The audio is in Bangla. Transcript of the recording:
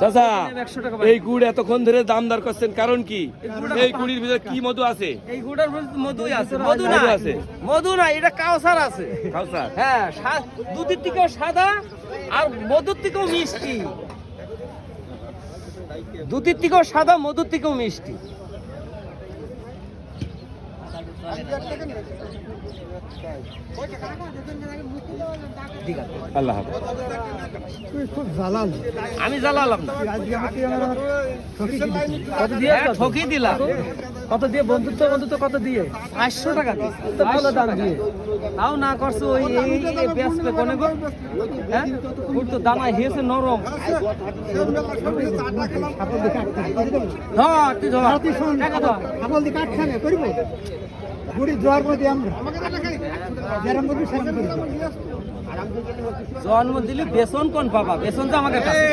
চাচা এই গুড় এতক্ষণ ধরে দাম দর করছেন কারণ কি? এই গুড়ির ভিতরে কি মধু আছে? এই গুড়ের মধুই আছে, মধু না আছে, মধু না, এটা কাউসার আছে। কাউসার, হ্যাঁ, দুধের থেকেও সাদা আর মধুর থেকেও মিষ্টি। দুধের থেকেও সাদা, মধুর থেকেও মিষ্টি। আল্লাহ হাফেজ। আমি জ্বালালাম না, ঠকি দিলাম। কত দিয়ে বন্ধুত্ব কত দিয়ে? 500 টাকা দিয়ে। ভালো দাম দিয়ে তাও না করছো ওই বেসপে কোনে গো? হ্যাঁ, গুড় তো দানা হয়েছে নরম। ধর তুই ধর, টাকা ধর। জন্ম দিলে বেসন কোন পাবা? বেসন তো আমাকে কাছে।